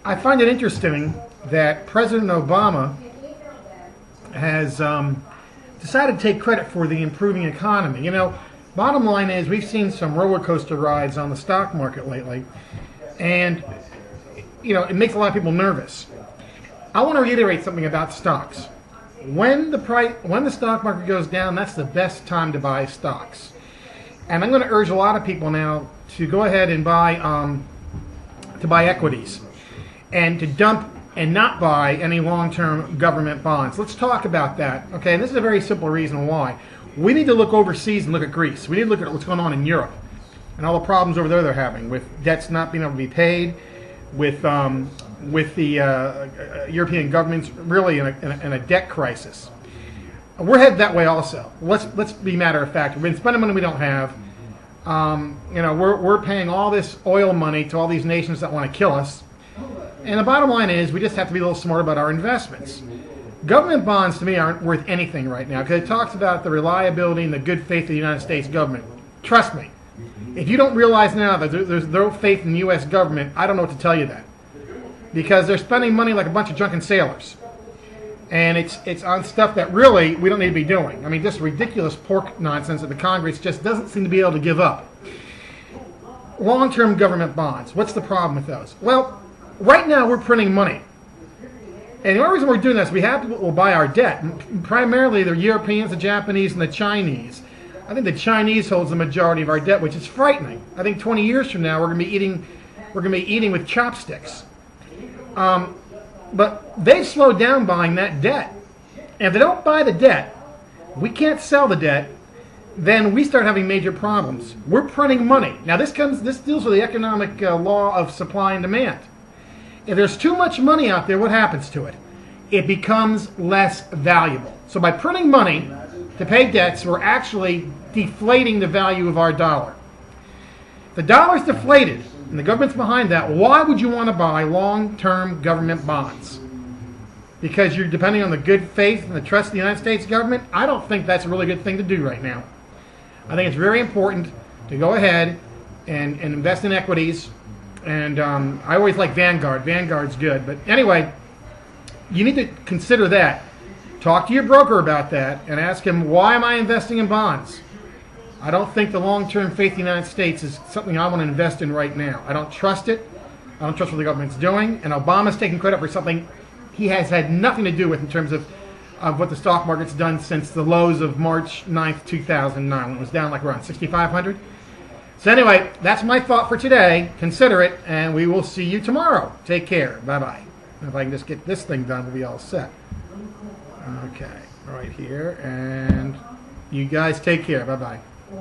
I find it interesting that President Obama has decided to take credit for the improving economy. You know, bottom line is we've seen some roller coaster rides on the stock market lately, and you know, it makes a lot of people nervous. I want to reiterate something about stocks. When the stock market goes down, that's the best time to buy stocks. And I'm going to urge a lot of people now to go ahead and buy equities, and to dump and not buy any long-term government bonds. Let's talk about that. Okay, and this is a very simple reason why. We need to look overseas and look at Greece. We need to look at what's going on in Europe and all the problems over there they're having with debts not being able to be paid, with the European governments really in a debt crisis. We're headed that way also. Let's be matter of fact. We've been spending money we don't have. You know, we're paying all this oil money to all these nations that want to kill us. And the bottom line is we just have to be a little smart about our investments. Government bonds, to me, aren't worth anything right now because it talks about the reliability and the good faith of the United States government. Trust me, if you don't realize now that there's no faith in the U.S. government, I don't know what to tell you that. Because they're spending money like a bunch of drunken sailors. And it's on stuff that really we don't need to be doing. I mean, this ridiculous pork nonsense that the Congress just doesn't seem to be able to give up. Long-term government bonds, what's the problem with those? Well, right now we're printing money. And the only reason we're doing this, we have people who will buy our debt. Primarily the Europeans, the Japanese, and the Chinese. I think the Chinese holds the majority of our debt, which is frightening. I think 20 years from now we're going to be eating with chopsticks. But they've slowed down buying that debt. And if they don't buy the debt, we can't sell the debt, then we start having major problems. We're printing money. Now this deals with the economic law of supply and demand. If there's too much money out there, what happens to it? It becomes less valuable. So by printing money to pay debts, we're actually deflating the value of our dollar. If the dollar's deflated, and the government's behind that, why would you want to buy long-term government bonds? Because you're depending on the good faith and the trust of the United States government? I don't think that's a really good thing to do right now. I think it's very important to go ahead and invest in equities. And I always like Vanguard. Vanguard's good. But anyway, you need to consider that. Talk to your broker about that and ask him, why am I investing in bonds? I don't think the long-term faith of the United States is something I want to invest in right now. I don't trust it. I don't trust what the government's doing. And Obama's taking credit for something he has had nothing to do with in terms of what the stock market's done since the lows of March 9th, 2009, when it was down like around 6,500. So anyway, that's my thought for today. Consider it, and we will see you tomorrow. Take care. Bye-bye. If I can just get this thing done, we'll be all set. Okay, right here. And you guys take care. Bye-bye.